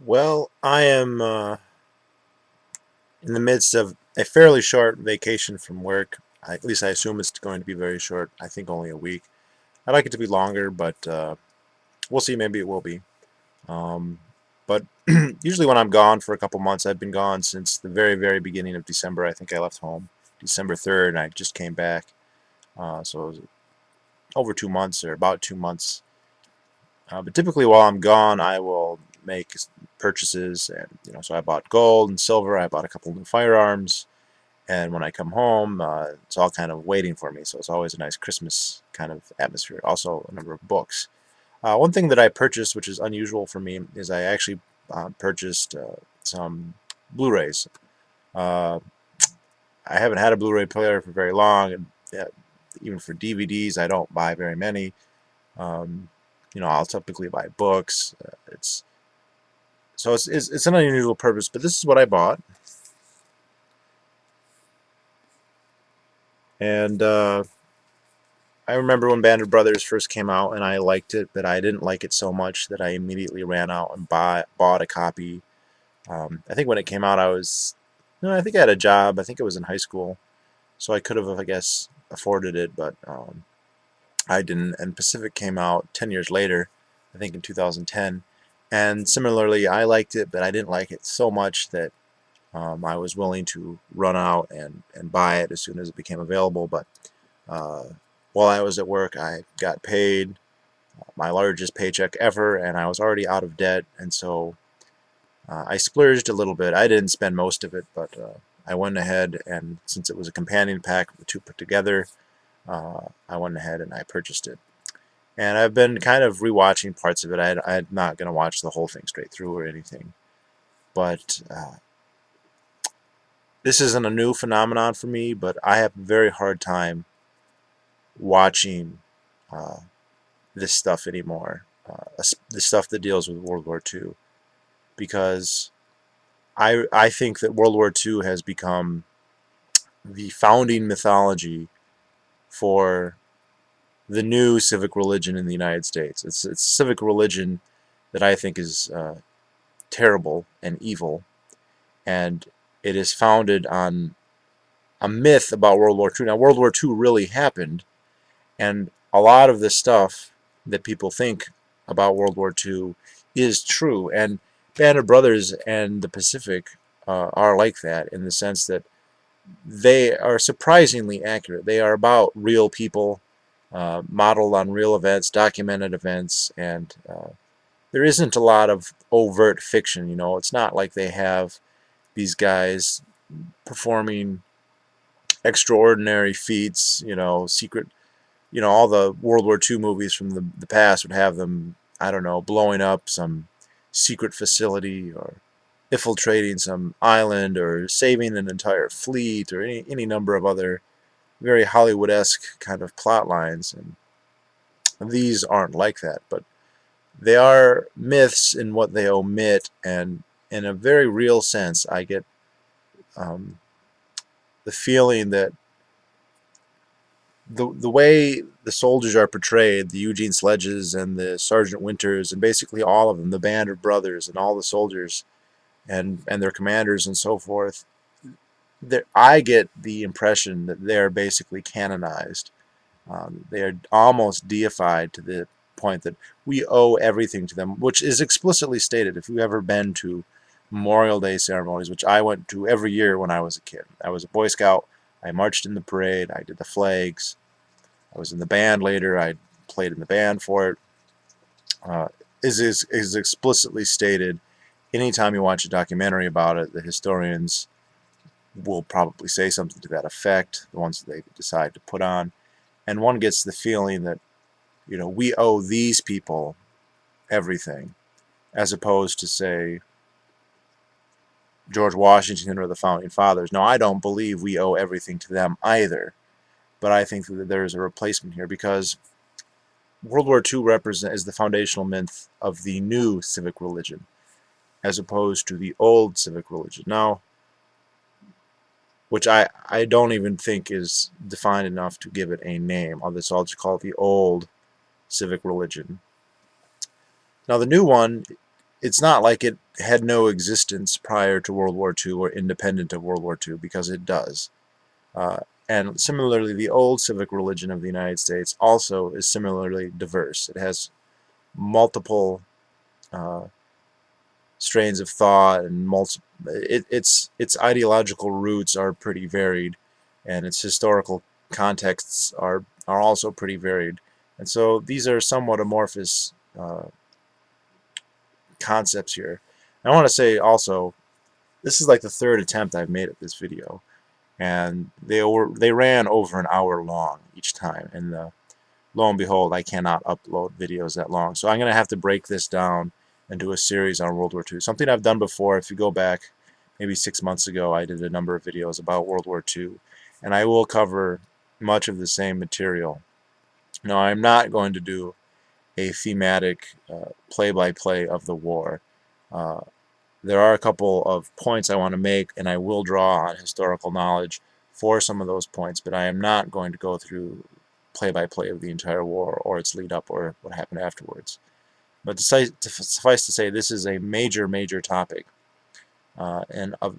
Well, I am in the midst of a fairly short vacation from work. At least I assume it's going to be very short. I think only a week. I'd like it to be longer, but we'll see. Maybe it will be. Um, but usually when I'm gone for a couple months, I've been gone since the very, very beginning of December. I think I left home December 3rd, and I just came back. So it was over 2 months or about 2 months. But typically while I'm gone, I will make purchases, and so I bought gold and silver. I bought a couple new firearms. And when I come home, it's all kind of waiting for me. So it's always a nice Christmas kind of atmosphere. Also, a number of books. One thing that I purchased, which is unusual for me, is I actually purchased some Blu-rays. Uh, I haven't had a Blu-ray player for very long, and even for DVDs, I don't buy very many. Um, I'll typically buy books. It's an unusual purpose, but this is what I bought, and I remember when Band of Brothers first came out, and I liked it, but I didn't like it so much that I immediately ran out and bought a copy. I think when it came out, I think I had a job. I think it was in high school, so I could have, I guess, afforded it, but I didn't. And Pacific came out 10 years later, I think in 2010. And similarly, I liked it, but I didn't like it so much that I was willing to run out and buy it as soon as it became available. But uh, while I was at work, I got paid my largest paycheck ever, and I was already out of debt, and so I splurged a little bit. I didn't spend most of it, but I went ahead, and since it was a companion pack, the two put together, I went ahead and I purchased it. And I've been kind of rewatching parts of it. I'm not going to watch the whole thing straight through or anything, but this isn't a new phenomenon for me, but I have a very hard time watching uh, this stuff anymore. The stuff that deals with World War II, because I think that World War II has become the founding mythology for the new civic religion in the United States. It's civic religion that I think is terrible and evil, and it is founded on a myth about World War II. Now, World War II really happened, and a lot of the stuff that people think about World War II is true. And Band of Brothers and the Pacific are like that in the sense that they are surprisingly accurate. They are about real people, modeled on real events, documented events, and there isn't a lot of overt fiction. It's not like they have these guys performing extraordinary feats, secret, all the World War II movies from the past would have them, I don't know, blowing up some secret facility or infiltrating some island or saving an entire fleet or any number of other very Hollywood-esque kind of plot lines. And these aren't like that, but they are myths in what they omit, and in a very real sense, I get um, the feeling that the way the soldiers are portrayed, the Eugene Sledges and the Sergeant Winters, and basically all of them, the Band of Brothers and all the soldiers and their commanders and so forth, I get the impression that they're basically canonized. They are almost deified to the point that we owe everything to them, which is explicitly stated. If you've ever been to Memorial Day ceremonies, which I went to every year when I was a kid, I was a Boy Scout. I marched in the parade. I did the flags. I was in the band later. I played in the band for it. Uh, is explicitly stated. Anytime you watch a documentary about it, the historians will probably say something to that effect, the ones that they decide to put on. And one gets the feeling that, we owe these people everything, as opposed to, say, George Washington or the Founding Fathers. Now, I don't believe we owe everything to them either, but I think that there is a replacement here because World War II is the foundational myth of the new civic religion, as opposed to the old civic religion. Now, which I don't even think is defined enough to give it a name. I'll just call it the old civic religion. Now, the new one it's not like it had no existence prior to World War II or independent of World War II, because it does. Uh, and similarly, the old civic religion of the United States also is similarly diverse. It has multiple uh, strains of thought, and its ideological roots are pretty varied, and its historical contexts are also pretty varied. And so these are somewhat amorphous concepts here. I want to say also, this is like the third attempt I've made at this video, and they ran over an hour long each time, and lo and behold, I cannot upload videos that long. So I'm going to have to break this down and do a series on World War II. Something I've done before. If you go back maybe 6 months ago, I did a number of videos about World War II, and I will cover much of the same material. Now, I'm not going to do a thematic play-by-play of the war. Uh, there are a couple of points I want to make, and I will draw on historical knowledge for some of those points, but I am not going to go through play-by-play of the entire war or its lead-up or what happened afterwards. But suffice to say, this is a major, major topic and of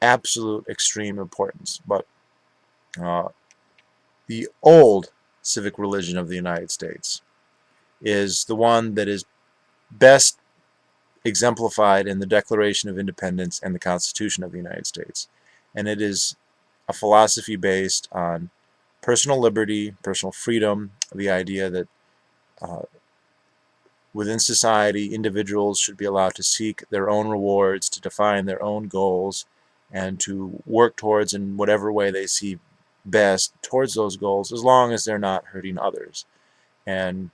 absolute extreme importance. But uh, the old civic religion of the United States is the one that is best exemplified in the Declaration of Independence and the Constitution of the United States. And it is a philosophy based on personal liberty, personal freedom, the idea that uh, within society, individuals should be allowed to seek their own rewards, to define their own goals, and to work towards, in whatever way they see best, towards those goals, as long as they're not hurting others. And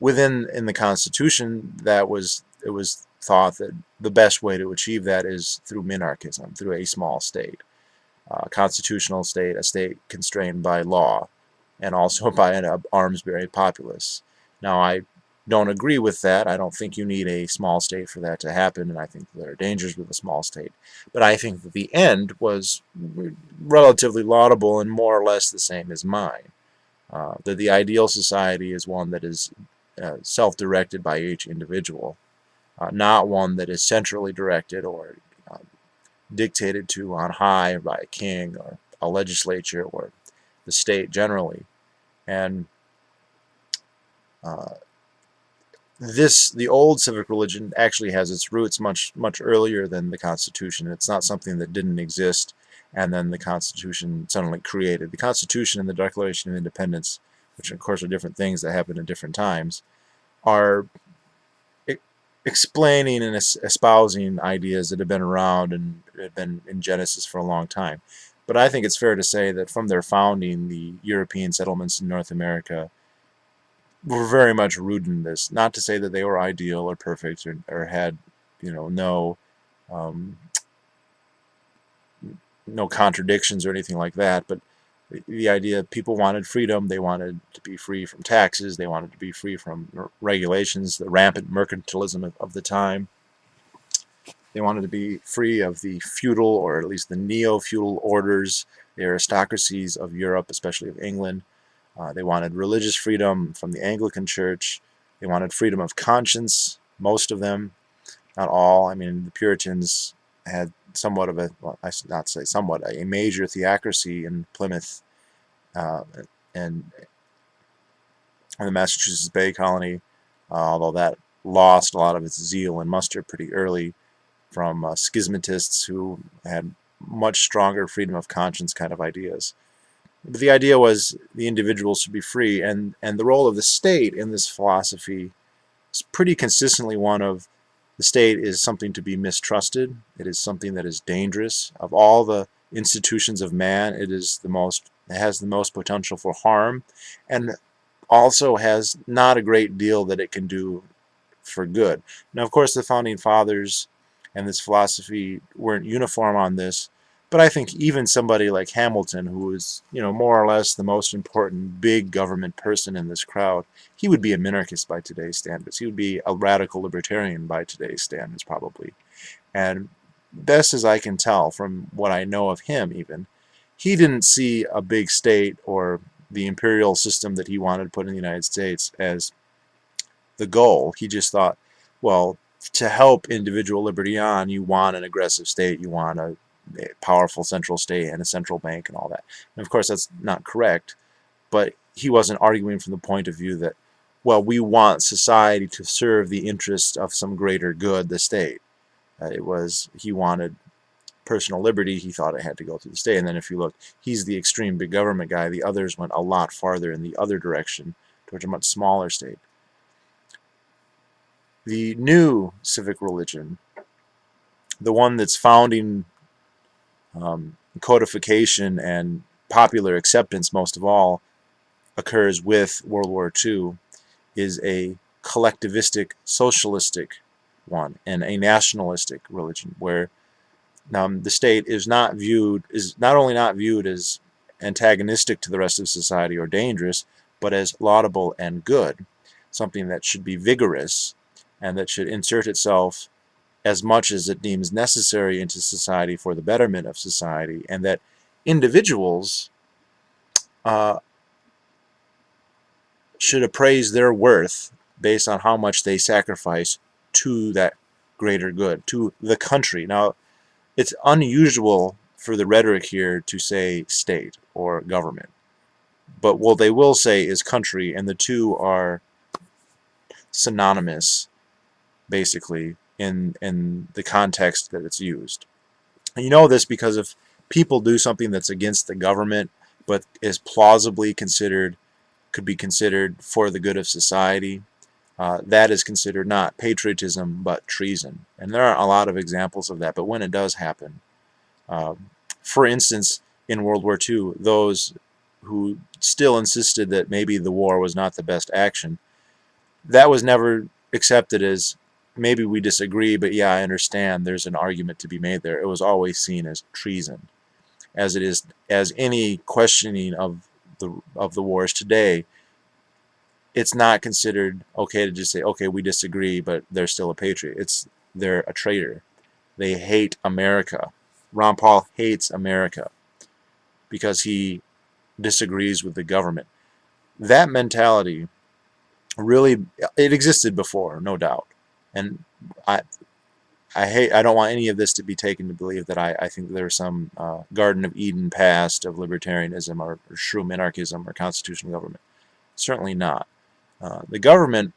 in the Constitution, it was thought that the best way to achieve that is through minarchism, through a small state, a constitutional state, a state constrained by law, and also by an arms-bearing populace. Now, I don't agree with that. I don't think you need a small state for that to happen, and I think there are dangers with a small state. But I think that the end was relatively laudable and more or less the same as mine. That the ideal society is one that is self-directed by each individual, not one that is centrally directed or uh, dictated to on high by a king or a legislature or the state generally. And uh, the old civic religion actually has its roots much earlier than the Constitution. It's not something that didn't exist and then the Constitution suddenly created. The Constitution and the Declaration of Independence, which of course are different things that happen at different times, are explaining and espousing ideas that have been around and have been in Genesis for a long time. But I think it's fair to say that from their founding, the European settlements in North America were very much rooted in this. Not to say that they were ideal or perfect or had, no um, no contradictions or anything like that, but the idea people wanted freedom, they wanted to be free from taxes, they wanted to be free from regulations, the rampant mercantilism of the time. They wanted to be free of the feudal, or at least the neo-feudal orders, the aristocracies of Europe, especially of England. They wanted religious freedom from the Anglican Church. They wanted freedom of conscience, most of them, not all. I mean, the Puritans had somewhat of a, well, I should not say somewhat, a major theocracy in Plymouth uh, and the Massachusetts Bay Colony, although that lost a lot of its zeal and muster pretty early from schismatists who had much stronger freedom of conscience kind of ideas. But the idea was the individual should be free, and the role of the state in this philosophy is pretty consistently one of the state is something to be mistrusted. It is something that is dangerous. Of all the institutions of man, it has the most potential for harm, and also has not a great deal that it can do for good. Now, of course, the founding fathers and this philosophy weren't uniform on this, but I think even somebody like Hamilton, who is, more or less the most important big government person in this crowd, he would be a minarchist by today's standards. He would be a radical libertarian by today's standards, probably. And best as I can tell from what I know of him, even, he didn't see a big state or the imperial system that he wanted to put in the United States as the goal. He just thought Well, to help individual liberty on, you want an aggressive state, you want a powerful central state and a central bank and all that. And of course, that's not correct, but he wasn't arguing from the point of view that, well, we want society to serve the interest of some greater good, the state. It was, he wanted personal liberty, he thought it had to go through the state. And then if you look, he's the extreme big government guy. The others went a lot farther in the other direction, towards a much smaller state. The new civic religion, the one that's founding codification and popular acceptance most of all, occurs with World War II, is a collectivistic, socialistic one, and a nationalistic religion, where the state is not only not viewed as antagonistic to the rest of society or dangerous, but as laudable and good, something that should be vigorous and that should insert itself as much as it deems necessary into society for the betterment of society, and that individuals uh, should appraise their worth based on how much they sacrifice to that greater good, to the country. Now, it's unusual for the rhetoric here to say state or government, but what they will say is country, and the two are synonymous, basically, in the context that it's used. And you know this because if people do something that's against the government, but is plausibly considered, could be considered for the good of society, that is considered not patriotism but treason. And there are a lot of examples of that, but when it does happen, uh, for instance, in World War II, those who still insisted that maybe the war was not the best action, that was never accepted as, maybe we disagree, but yeah, I understand there's an argument to be made there. It was always seen as treason, as it is, as any questioning of the wars today. It's not considered okay to just say, okay, we disagree, but they're still a patriot. It's, they're a traitor. They hate America. Ron Paul hates America because he disagrees with the government. That mentality really, it existed before, no doubt. And I, I don't want any of this to be taken to believe that I think there's some Garden of Eden past of libertarianism or shrew minarchism or constitutional government. Certainly not. The government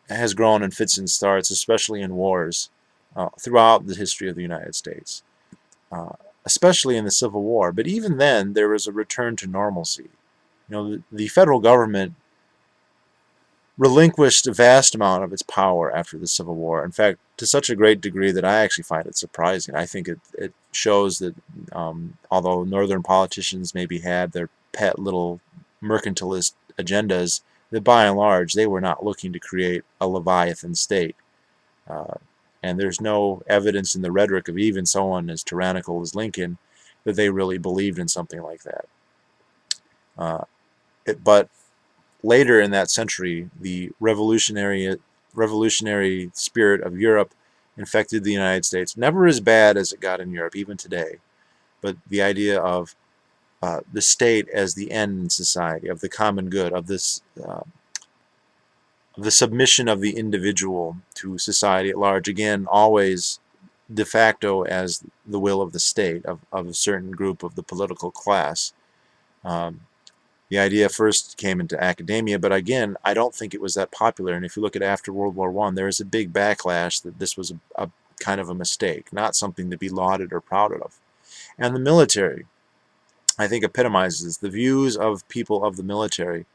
has grown in fits and starts, especially in wars, throughout the history of the United States, uh, especially in the Civil War. But even then, there was a return to normalcy. You know, the federal government relinquished a vast amount of its power after the Civil War. In fact, to such a great degree that I actually find it surprising. I think it shows that although Northern politicians maybe had their pet little mercantilist agendas, that by and large they were not looking to create a Leviathan state. Uh, and there's no evidence in the rhetoric of even someone as tyrannical as Lincoln that they really believed in something like that. But later in that century, the revolutionary spirit of Europe infected the United States. Never as bad as it got in Europe, even today. But the idea of the state as the end in society, of the common good, of this, the submission of the individual to society at large, again, always de facto as the will of the state, of a certain group of the political class. Um, The idea first came into academia, but again, I don't think it was that popular. And if you look at after World War I, there was a big backlash that this was a kind of a mistake, not something to be lauded or proud of. And the military, I think, epitomizes the views of people of the military.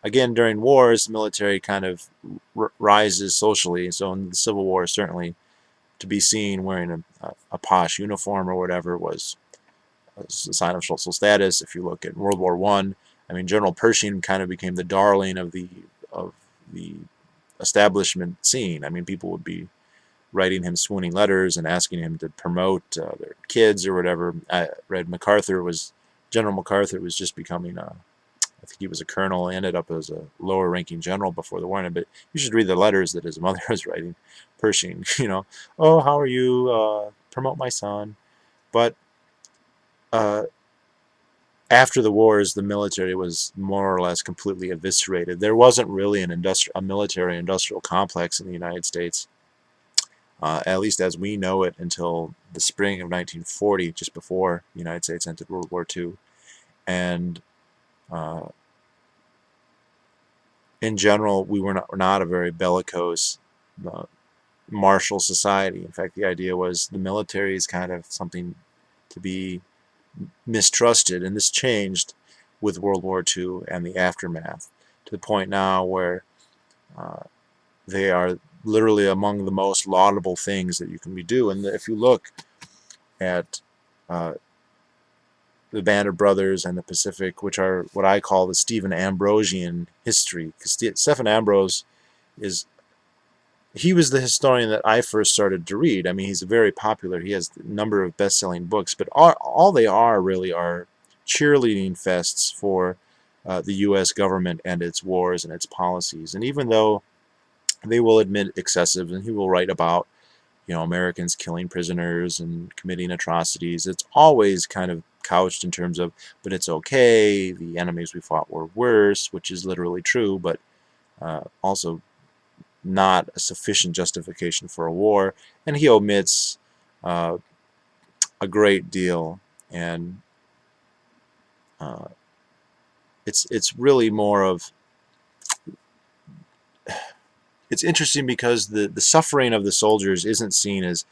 Again, during wars, the military kind of rises socially. So in the Civil War, certainly to be seen wearing a posh uniform or whatever was a sign of social status. If you look at World War I mean, General Pershing kind of became the darling of the establishment scene. I mean, people would be writing him swooning letters and asking him to promote their kids or whatever. I read General MacArthur was just becoming I think he was a colonel, ended up as a lower ranking general before the war ended, but you should read the letters that his mother was writing Pershing, oh, how are you, promote my son. But uh, after the wars, the military was more or less completely eviscerated. There wasn't really a military-industrial complex in the United States, at least as we know it, until the spring of 1940, just before the United States entered World War II. And uh, in general, we were not a very bellicose, uh, martial society. In fact, the idea was the military is kind of something to be mistrusted, and this changed with World War II and the aftermath to the point now where uh, they are literally among the most laudable things that you can do. And if you look at uh, the Band of Brothers and the Pacific, which are what I call the Stephen Ambrosian history, because Stephen Ambrose is he was the historian that I first started to read. I mean, he's very popular. He has a number of best-selling books, but all they are really are cheerleading fests for the U.S. government and its wars and its policies. And even though they will admit excessive, and he will write about, Americans killing prisoners and committing atrocities, it's always kind of couched in terms of, but it's okay, the enemies we fought were worse, which is literally true, but also not a sufficient justification for a war, and he omits uh, a great deal, and uh, it's really more of, it's interesting because the suffering of the soldiers isn't seen as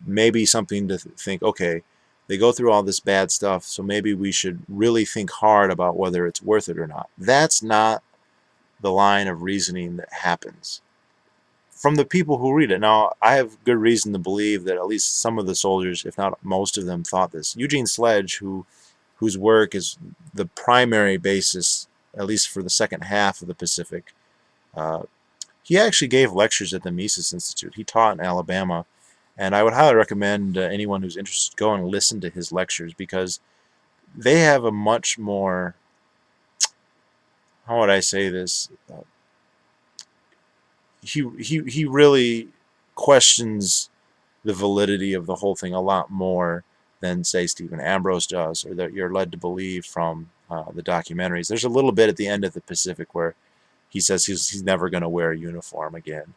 maybe something to think, okay, they go through all this bad stuff, so maybe we should really think hard about whether it's worth it or not. That's not the line of reasoning that happens from the people who read it. Now, I have good reason to believe that at least some of the soldiers, if not most of them, thought this. Eugene Sledge, whose work is the primary basis, at least for the second half of the Pacific, uh, he actually gave lectures at the Mises Institute. He taught in Alabama, and I would highly recommend anyone who's interested go and listen to his lectures, because they have a much more, how would I say this, he really questions the validity of the whole thing a lot more than, say, Stephen Ambrose does, or that you're led to believe from the documentaries. There's a little bit at the end of the Pacific where he says he's never going to wear a uniform again.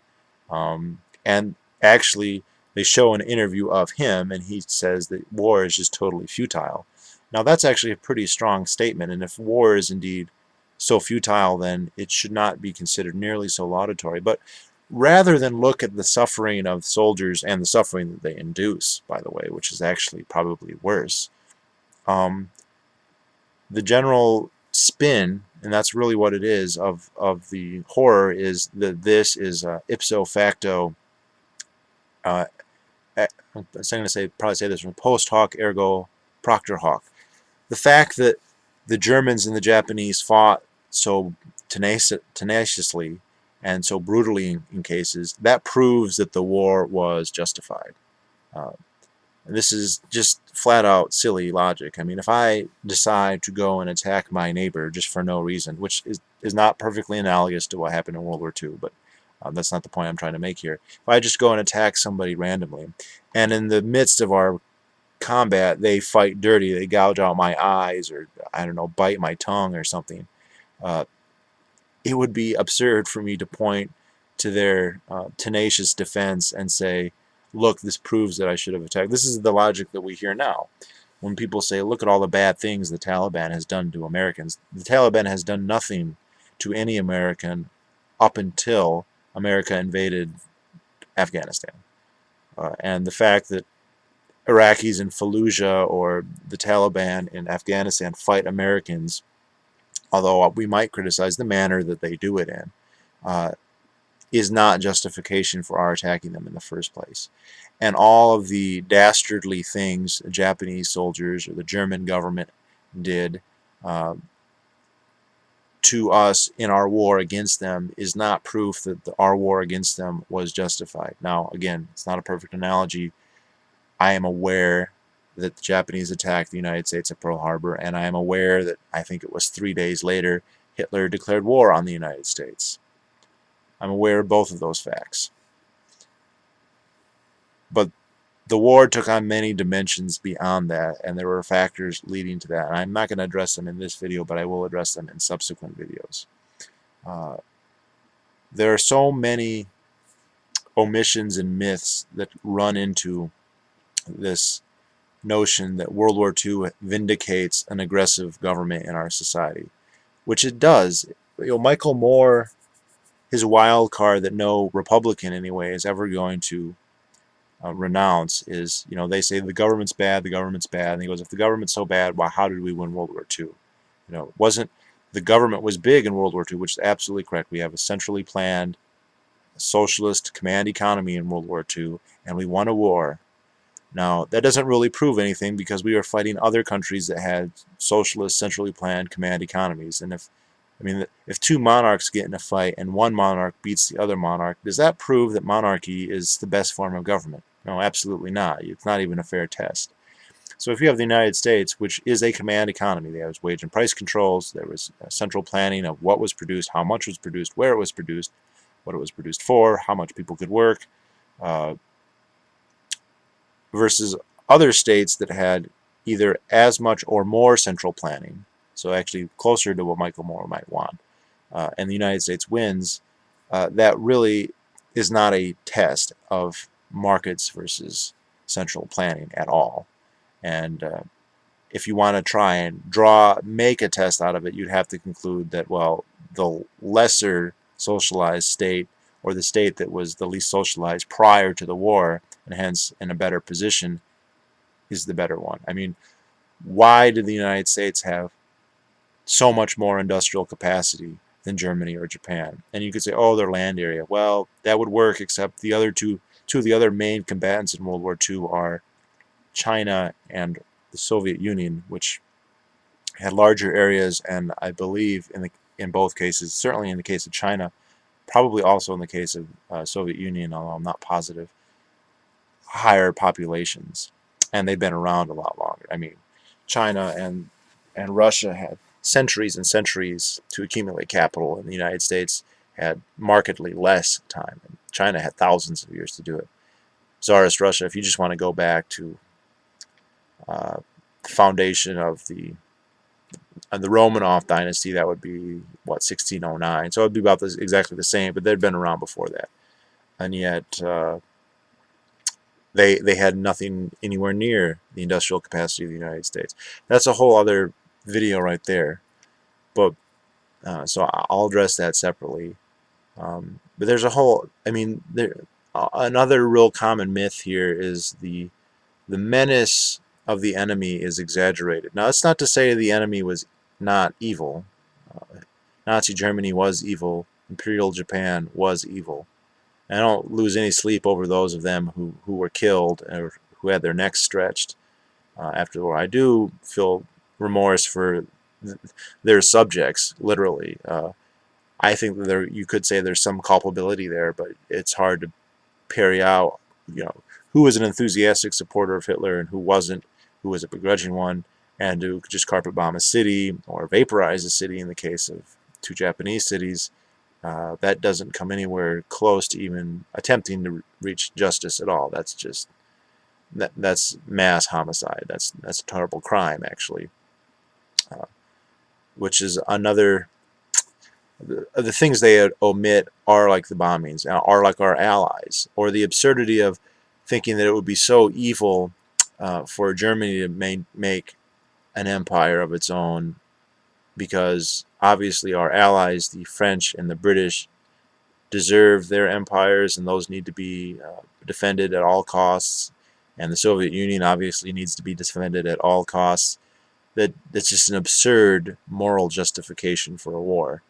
And actually, they show an interview of him, and he says that war is just totally futile. Now, that's actually a pretty strong statement, and if war is indeed so futile, then it should not be considered nearly so laudatory. But rather than look at the suffering of soldiers and the suffering that they induce, by the way, which is actually probably worse, um, the general spin, and that's really what it is, of the horror, is that this is ipso facto, uh, I'm going to say, probably say this from post hoc ergo proctor hoc. The fact that the Germans and the Japanese fought so tenaciously and so brutally in cases, that proves that the war was justified. Uh, this is just flat out silly logic. I mean, if I decide to go and attack my neighbor just for no reason, which is not perfectly analogous to what happened in World War II, but that's not the point I'm trying to make here. If I just go and attack somebody randomly, and in the midst of our combat they fight dirty, they gouge out my eyes, or I don't know, bite my tongue or something, uh, it would be absurd for me to point to their tenacious defense and say, look, this proves that I should have attacked. This is the logic that we hear now. When people say, look at all the bad things the Taliban has done to Americans, the Taliban has done nothing to any American up until America invaded Afghanistan. And the fact that Iraqis in Fallujah or the Taliban in Afghanistan fight Americans, although we might criticize the manner that they do it in, uh, is not justification for our attacking them in the first place. And all of the dastardly things the Japanese soldiers or the German government did uh, to us in our war against them is not proof that our war against them was justified. Now, again, it's not a perfect analogy. I am aware that the Japanese attacked the United States at Pearl Harbor, and I am aware that I think it was 3 days later Hitler declared war on the United States. I'm aware of both of those facts. But the war took on many dimensions beyond that, and there were factors leading to that. And I'm not going to address them in this video, but I will address them in subsequent videos. Uh, there are so many omissions and myths that run into this notion that World War II vindicates an aggressive government in our society, which it does. Michael Moore, his wild card that no Republican anyway is ever going to renounce is, they say the government's bad, the government's bad, and he goes, if the government's so bad, why, how did we win World War II? It wasn't, the government was big in World War II, which is absolutely correct. We have a centrally planned socialist command economy in World War II, and we won a war. Now, that doesn't really prove anything because we were fighting other countries that had socialist, centrally planned command economies. And if two monarchs get in a fight and one monarch beats the other monarch, does that prove that monarchy is the best form of government? No, absolutely not. It's not even a fair test. So if you have the United States, which is a command economy, there was wage and price controls, there was central planning of what was produced, how much was produced, where it was produced, what it was produced for, how much people could work, uh, versus other states that had either as much or more central planning, so actually closer to what Michael Moore might want, and the United States wins, that really is not a test of markets versus central planning at all. And if you want to try and make a test out of it, you'd have to conclude that, well, the lesser socialized state, or the state that was the least socialized prior to the war, and hence in a better position, is the better one. I mean, why did the United States have so much more industrial capacity than Germany or Japan? And you could say, oh, their land area. Well, that would work, except the other two of the other main combatants in World War II are China and the Soviet Union, which had larger areas, and I believe in both cases, certainly in the case of China, probably also in the case of Soviet Union, although I'm not positive, higher populations, and they've been around a lot longer. I mean, China and Russia had centuries and centuries to accumulate capital, and the United States had markedly less time. And China had thousands of years to do it. Tsarist Russia, if you just want to go back to the foundation of the Romanov dynasty, that would be what, 1609. So it would be about exactly the same, but they'd been around before that, and yet they had nothing anywhere near the industrial capacity of the United States. That's a whole other video right there, but so I'll address that separately. But there's a whole, I mean, another real common myth here is the menace of the enemy is exaggerated. Now, it's not to say the enemy was not evil. Nazi Germany was evil. Imperial Japan was evil. And I don't lose any sleep over those of them who were killed or who had their necks stretched after the war. I do feel remorse for their subjects, literally. I think that you could say there's some culpability there, but it's hard to parry out, who was an enthusiastic supporter of Hitler and who wasn't, who was a begrudging one, and who could just carpet bomb a city or vaporize a city in the case of two Japanese cities. That doesn't come anywhere close to even attempting to reach justice at all. That's just that's mass homicide. That's a terrible crime, actually, which is another. The things they omit are like the bombings, are like our allies, or the absurdity of thinking that it would be so evil for Germany to make an empire of its own, because obviously our allies, the French and the British, deserve their empires, and those need to be defended at all costs, and the Soviet Union obviously needs to be defended at all costs. That's just an absurd moral justification for a war.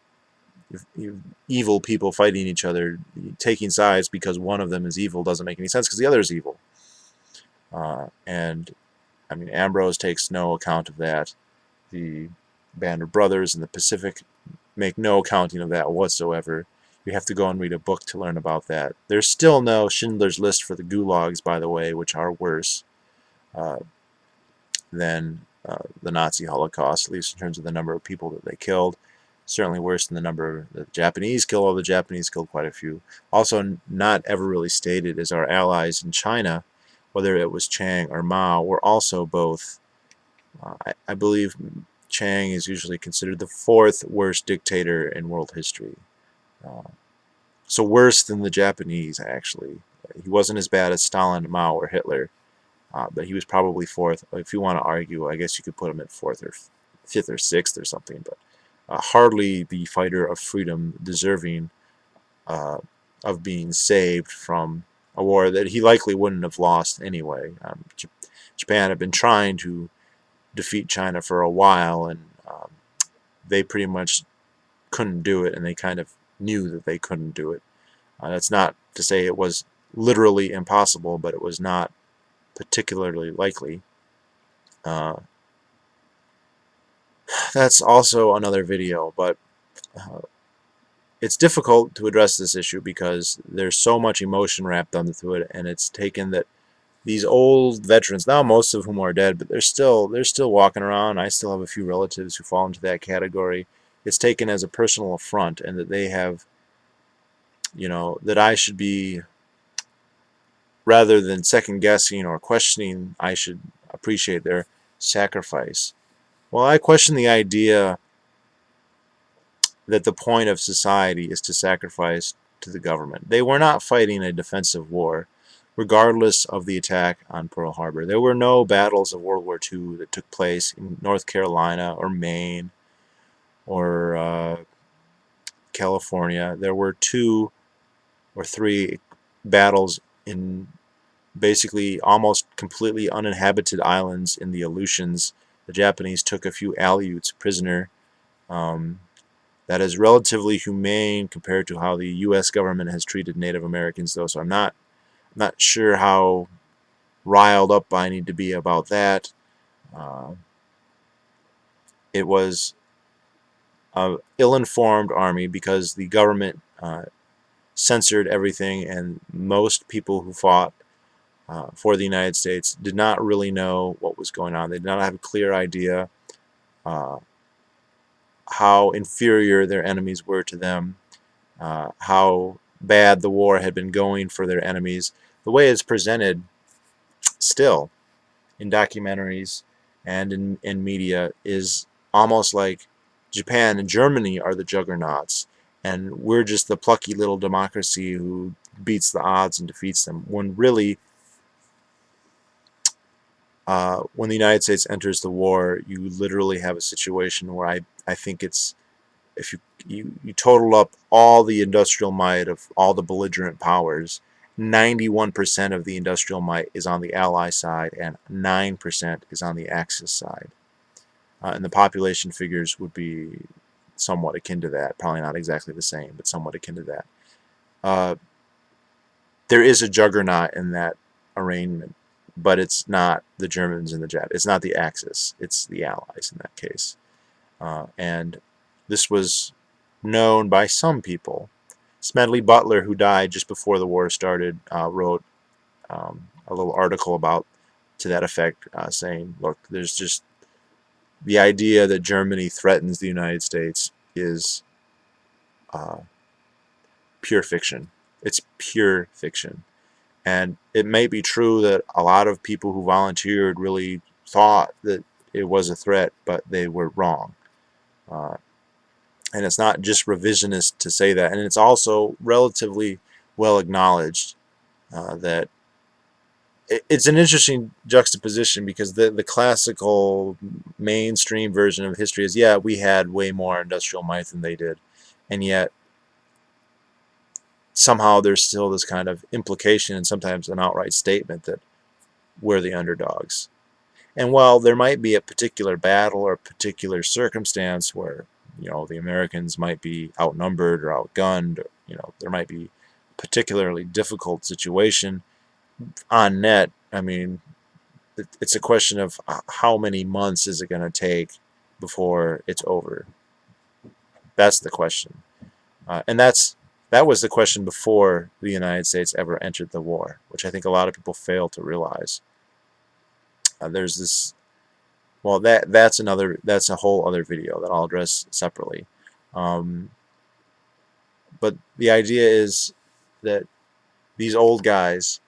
If evil people fighting each other, taking sides because one of them is evil doesn't make any sense because the other is evil. And I mean, Ambrose takes no account of that. The Band of Brothers and the Pacific make no accounting of that whatsoever. You have to go and read a book to learn about that. There's still no Schindler's List for the gulags, by the way, which are worse than the Nazi Holocaust, at least in terms of the number of people that they killed. Certainly worse than the number that the Japanese killed, although the Japanese killed quite a few. Also not ever really stated is our allies in China, whether it was Chiang or Mao, were also both. I believe Chiang is usually considered the fourth worst dictator in world history. Uh, so worse than the Japanese, actually. He wasn't as bad as Stalin, Mao, or Hitler, but he was probably fourth. If you want to argue, I guess you could put him at fourth or fifth or sixth or something, but hardly the fighter of freedom deserving uh, of being saved from a war that he likely wouldn't have lost anyway. Japan had been trying to defeat China for a while, and they pretty much couldn't do it, and they kind of knew that they couldn't do it. That's not to say it was literally impossible, but it was not particularly likely. Uh, that's also another video, but uh, it's difficult to address this issue because there's so much emotion wrapped into it, and it's taken that these old veterans, now most of whom are dead, but they're still walking around. I still have a few relatives who fall into that category. It's taken as a personal affront, and that they have, that I should be, rather than second guessing or questioning, I should appreciate their sacrifice. Well, I question the idea that the point of society is to sacrifice to the government. They were not fighting a defensive war, regardless of the attack on Pearl Harbor. There were no battles of World War II that took place in North Carolina or Maine or California. There were two or three battles in basically almost completely uninhabited islands in the Aleutians. The Japanese took a few Aleuts prisoner. Um, that is relatively humane compared to how the U.S. government has treated Native Americans, though. So I'm not sure how riled up I need to be about that. Uh, it was an ill-informed army because the government censored everything, and most people who fought for the United States did not really know what was going on. They did not have a clear idea uh, how inferior their enemies were to them, how bad the war had been going for their enemies. The way it's presented still in documentaries and in media is almost like Japan and Germany are the juggernauts, and we're just the plucky little democracy who beats the odds and defeats them, when really when the United States enters the war, you literally have a situation where I think it's, if you total up all the industrial might of all the belligerent powers, 91% of the industrial might is on the Ally side and 9% is on the Axis side. And the population figures would be somewhat akin to that. Probably not exactly the same, but somewhat akin to that. Uh, there is a juggernaut in that arraignment, but it's not the Germans and the Japs. It's not the Axis. It's the Allies in that case. And this was known by some people. Smedley Butler, who died just before the war started, wrote a little article about to that effect, saying, "Look, there's just the idea that Germany threatens the United States is uh, pure fiction. It's pure fiction." And it may be true that a lot of people who volunteered really thought that it was a threat, but they were wrong. Uh, and it's not just revisionist to say that. And it's also relatively well acknowledged that it's an interesting juxtaposition, because the classical mainstream version of history is, yeah, we had way more industrial might than they did. And yet somehow there's still this kind of implication and sometimes an outright statement that we're the underdogs. And while there might be a particular battle or a particular circumstance where, the Americans might be outnumbered or outgunned, or, there might be a particularly difficult situation on net, I mean, it's a question of how many months is it going to take before it's over. That's the question. And that was the question before the United States ever entered the war, which I think a lot of people fail to realize. There's this, well, that's a whole other video that I'll address separately. But the idea is that these old guys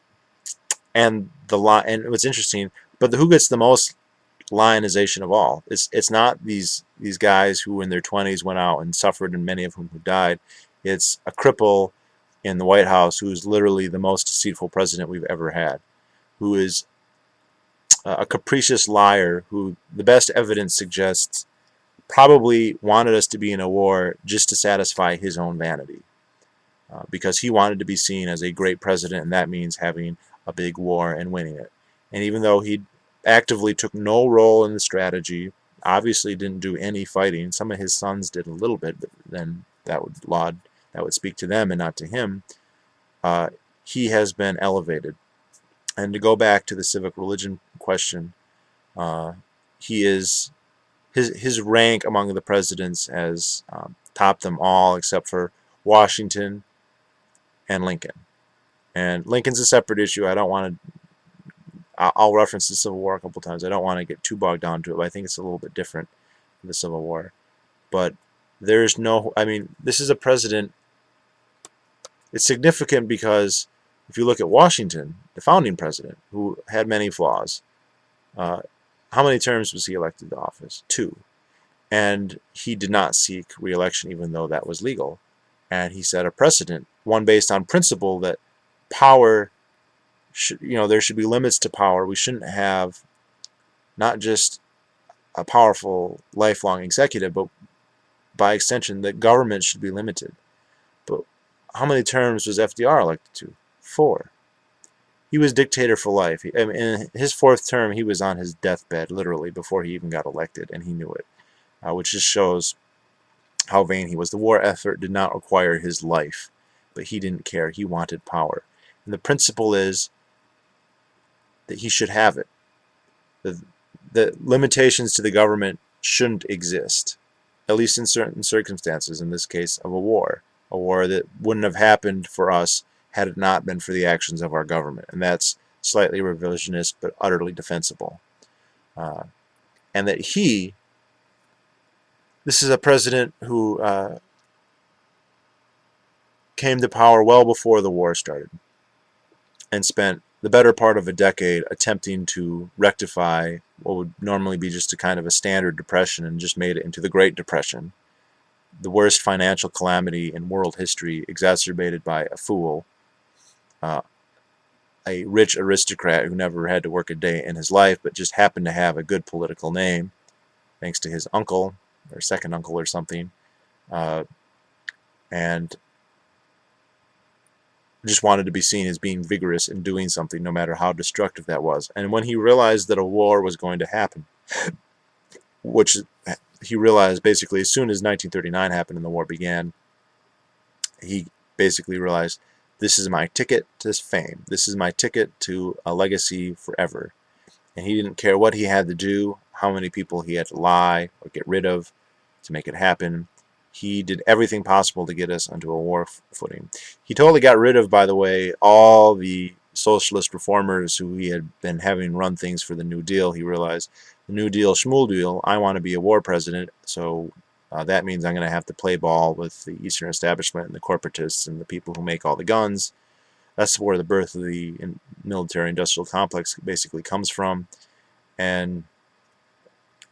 And and what's interesting, but who gets the most lionization of all? It's not these guys who in their 20s went out and suffered, and many of whom who died. It's a cripple in the White House who is literally the most deceitful president we've ever had, who is a capricious liar who the best evidence suggests probably wanted us to be in a war just to satisfy his own vanity, because he wanted to be seen as a great president, and that means having a big war and winning it. And even though he actively took no role in the strategy, obviously didn't do any fighting. Some of his sons did a little bit, but then that would speak to them and not to him. Uh, he has been elevated. And to go back to the civic religion question, uh, he is his rank among the presidents has topped them all except for Washington and Lincoln. And Lincoln's a separate issue. I don't want to. I'll reference the Civil War a couple times. I don't want to get too bogged down to it, but I think it's a little bit different for the Civil War. But there's no. I mean, this is a president. It's significant because if you look at Washington, the founding president, who had many flaws, uh, how many terms was he elected to office? 2. And he did not seek re-election even though that was legal. And he set a precedent, one based on principle that power should, there should be limits to power. We shouldn't have not just a powerful lifelong executive, but by extension, the government should be limited. But how many terms was FDR elected to? 4. He was dictator for life. I mean, in his 4th term, he was on his deathbed, literally, before he even got elected, and he knew it, which just shows how vain he was. The war effort did not require his life, but he didn't care. He wanted power. And the principle is that he should have it. The limitations to the government shouldn't exist, at least in certain circumstances, in this case of a war that wouldn't have happened for us had it not been for the actions of our government. And that's slightly revisionist, but utterly defensible. Uh, and that this is a president who came to power well before the war started and spent the better part of a decade attempting to rectify what would normally be just a kind of a standard depression, and just made it into the Great Depression, the worst financial calamity in world history, exacerbated by a fool, uh, a rich aristocrat who never had to work a day in his life but just happened to have a good political name thanks to his uncle or second uncle or something, uh, and just wanted to be seen as being vigorous and doing something no matter how destructive that was. And when he realized that a war was going to happen, which he realized basically as soon as 1939 happened and the war began, he basically realized, this is my ticket to fame. This is my ticket to a legacy forever. And he didn't care what he had to do, how many people he had to lie or get rid of to make it happen. He did everything possible to get us onto a war footing. He totally got rid of, by the way, all the socialist reformers who he had been having run things for the New Deal. He realized, the New Deal, schmool deal, I want to be a war president, so that means I'm going to have to play ball with the Eastern establishment and the corporatists and the people who make all the guns. That's where the birth of the military-industrial complex basically comes from. And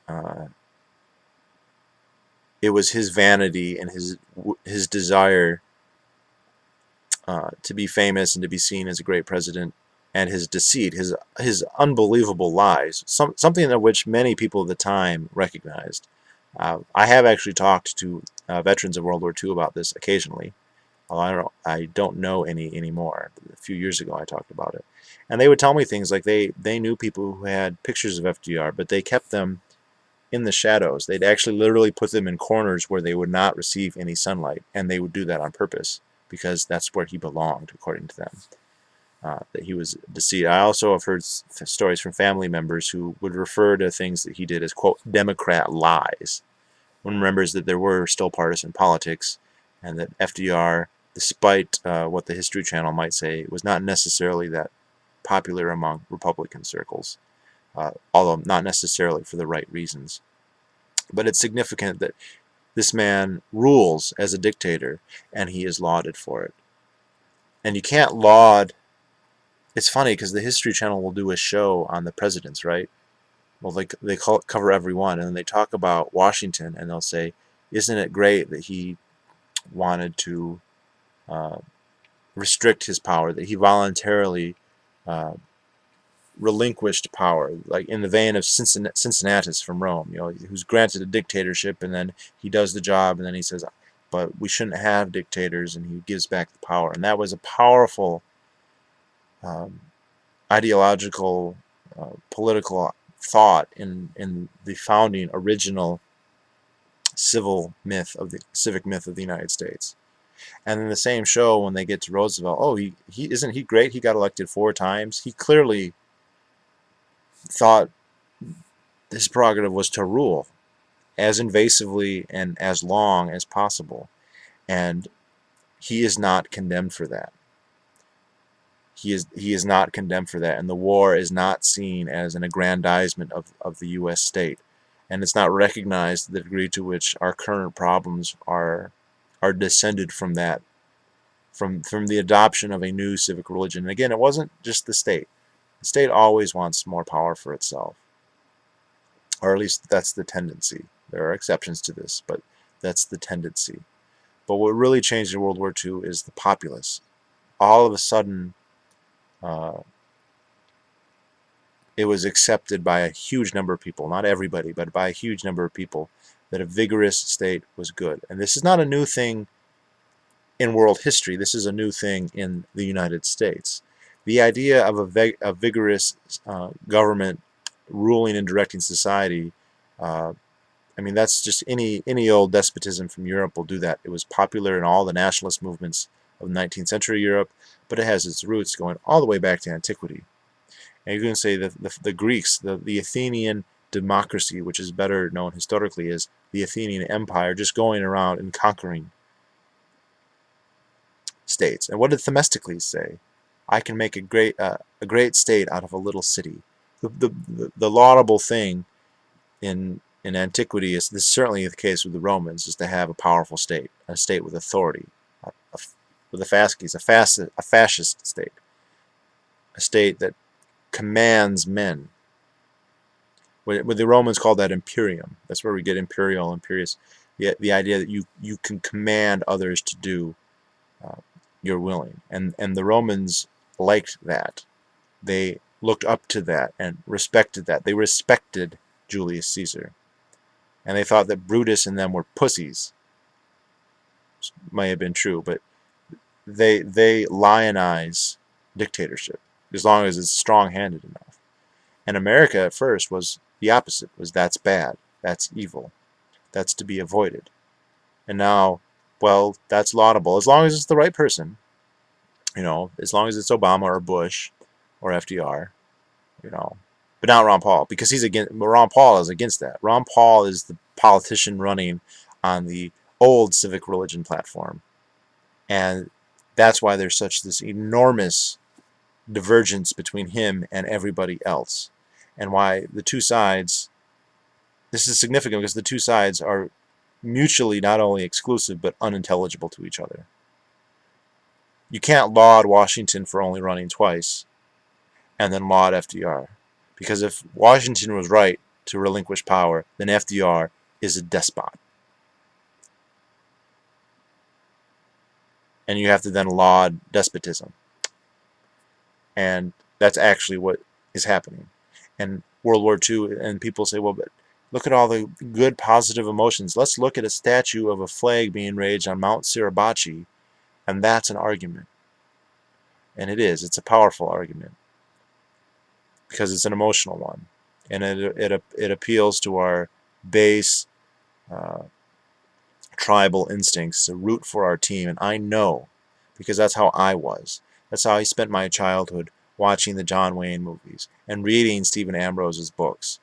uh, it was his vanity and his desire to be famous and to be seen as a great president, and his deceit, his unbelievable lies, something of which many people at the time recognized. I have actually talked to veterans of World War II about this occasionally, although I don't know any anymore. A few years ago I talked about it. And they would tell me things like they knew people who had pictures of FDR, but they kept them in the shadows. They'd actually literally put them in corners where they would not receive any sunlight, and they would do that on purpose because that's where he belonged, according to them. That he was deceived. I also have heard stories from family members who would refer to things that he did as, quote, Democrat lies. One remembers that there were still partisan politics, and that FDR, despite what the History Channel might say, was not necessarily that popular among Republican circles, although not necessarily for the right reasons. But it's significant that this man rules as a dictator, and he is lauded for it. And you can't laud it's funny because the History Channel will do a show on the presidents, right? Well, cover every one, and then they talk about Washington, and they'll say, "Isn't it great that he wanted to uh, restrict his power, that he voluntarily uh, relinquished power, like in the vein of Cincinnatus from Rome, who's granted a dictatorship, and then he does the job, and then he says, but we shouldn't have dictators, and he gives back the power." And that was a powerful um, ideological, political thought in the founding original civic myth of the United States. And in the same show, when they get to Roosevelt, oh, he isn't he great? He got elected 4 times. He clearly thought his prerogative was to rule as invasively and as long as possible, and he is not condemned for that. He is not condemned for that, and the war is not seen as an aggrandizement of the U.S. state, and it's not recognized the degree to which our current problems are descended from that, from the adoption of a new civic religion. And again, it wasn't just the state. The state always wants more power for itself, or at least that's the tendency. There are exceptions to this, but that's the tendency. But what really changed in World War II is the populace. All of a sudden, uh, it was accepted by a huge number of people, not everybody, but by a huge number of people, that a vigorous state was good. And this is not a new thing in world history. This is a new thing in the United States. The idea of a vigorous government ruling and directing society, uh, I mean, that's just any old despotism from Europe will do that. It was popular in all the nationalist movements of 19th century Europe, but it has its roots going all the way back to antiquity. And you can say that the Greeks, the Athenian democracy, which is better known historically as the Athenian Empire, just going around and conquering states. And what did Themistocles say? I can make a great state out of a little city. The laudable thing in antiquity is, this is certainly the case with the Romans, is to have a powerful state, a state with authority, with the fasces, a fascist state, a state that commands men. What the Romans called that imperium. That's where we get imperial, imperious, the idea that you can command others to do uh, your willing. And the Romans liked that. They looked up to that and respected that. They respected Julius Caesar. And they thought that Brutus and them were pussies. Which may have been true, but they lionize dictatorship as long as it's strong-handed enough. And America at first was the opposite, was that's bad, that's evil, that's to be avoided. And now, well, that's laudable as long as it's the right person, as long as it's Obama or Bush or FDR, but not Ron Paul, because Ron Paul is against that. Ron Paul is the politician running on the old civic religion platform, and that's why there's such this enormous divergence between him and everybody else, and why the two sides. This is significant because the two sides are mutually not only exclusive but unintelligible to each other. You can't laud Washington for only running twice and then laud FDR. Because if Washington was right to relinquish power, then FDR is a despot. And you have to then laud despotism. And that's actually what is happening. And World War II, and people say, well, but look at all the good, positive emotions. Let's look at a statue of a flag being raised on Mount Suribachi, and that's an argument. And it is. It's a powerful argument. Because it's an emotional one. And it appeals to our base uh, tribal instincts to root for our team. And I know, because that's how I was. That's how I spent my childhood, watching the John Wayne movies and reading Stephen Ambrose's books,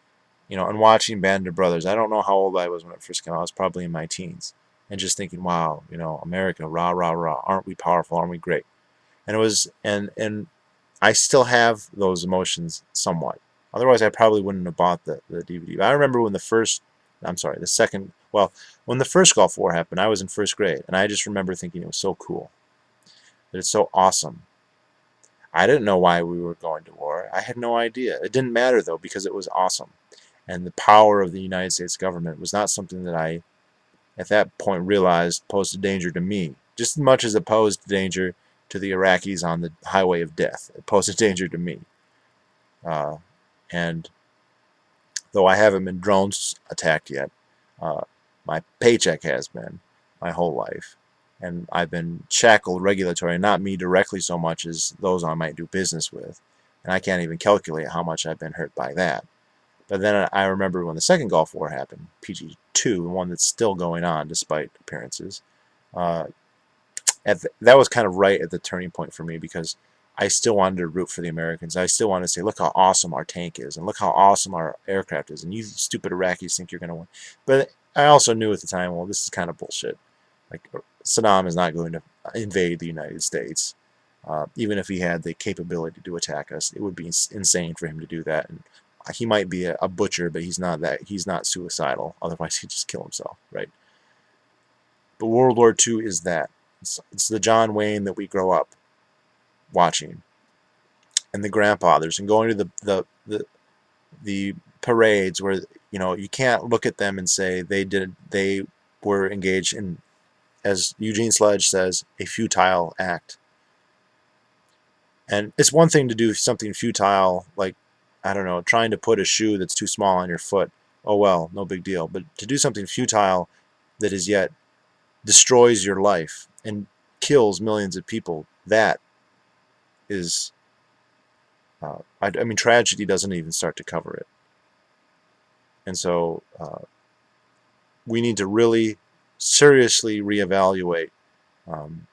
and watching Band of Brothers. I don't know how old I was when it first came out. I was probably in my teens. And just thinking, wow, America, rah, rah, rah. Aren't we powerful? Aren't we great? And it was, and I still have those emotions somewhat. Otherwise, I probably wouldn't have bought the DVD. But I remember when the second, well, when the first Gulf War happened, I was in first grade, and I just remember thinking it was so cool, that it's so awesome. I didn't know why we were going to war. I had no idea. It didn't matter, though, because it was awesome. And the power of the United States government was not something that I, at that point, realized posed a danger to me, just as much as it posed danger to the Iraqis on the highway of death. It posed a danger to me. Uh, and though I haven't been drone attacked yet, uh, my paycheck has been my whole life. And I've been shackled regulatory, not me directly so much as those I might do business with. And I can't even calculate how much I've been hurt by that. But then I remember when the second Gulf War happened, PG2, the one that's still going on despite appearances. Uh, that was kind of right at the turning point for me because I still wanted to root for the Americans. I still wanted to say, look how awesome our tank is, and look how awesome our aircraft is, and you stupid Iraqis think you're going to win. But I also knew at the time, well, this is kind of bullshit. Like, Saddam is not going to invade the United States. Even if he had the capability to attack us, it would be insane for him to do that. And he might be a butcher, but he's not that. He's not suicidal. Otherwise, he'd just kill himself, right? But World War II is that. It's the John Wayne that we grow up watching, and the grandfathers, and going to the parades where you can't look at them and say they were engaged in, as Eugene Sledge says, a futile act. And it's one thing to do something futile, like, I don't know, trying to put a shoe that's too small on your foot. Oh well, no big deal. But to do something futile that is yet destroys your life and kills millions of people, that is, I mean, tragedy doesn't even start to cover it. And so we need to really seriously reevaluate um,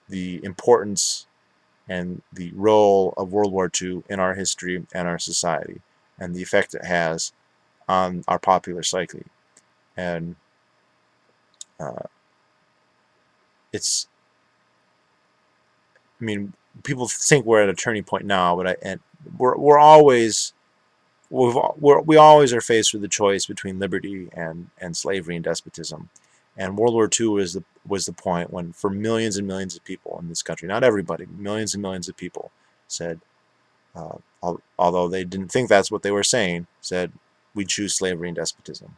the importance and the role of World War II in our history and our society, and the effect it has on our popular psyche. And uh, it's, I mean, people think we're at a turning point now, but we're always we always are faced with the choice between liberty and slavery and despotism. And World War II was the point when, for millions and millions of people in this country, not everybody, millions and millions of people said, although they didn't think that's what they were saying, said, we choose slavery and despotism.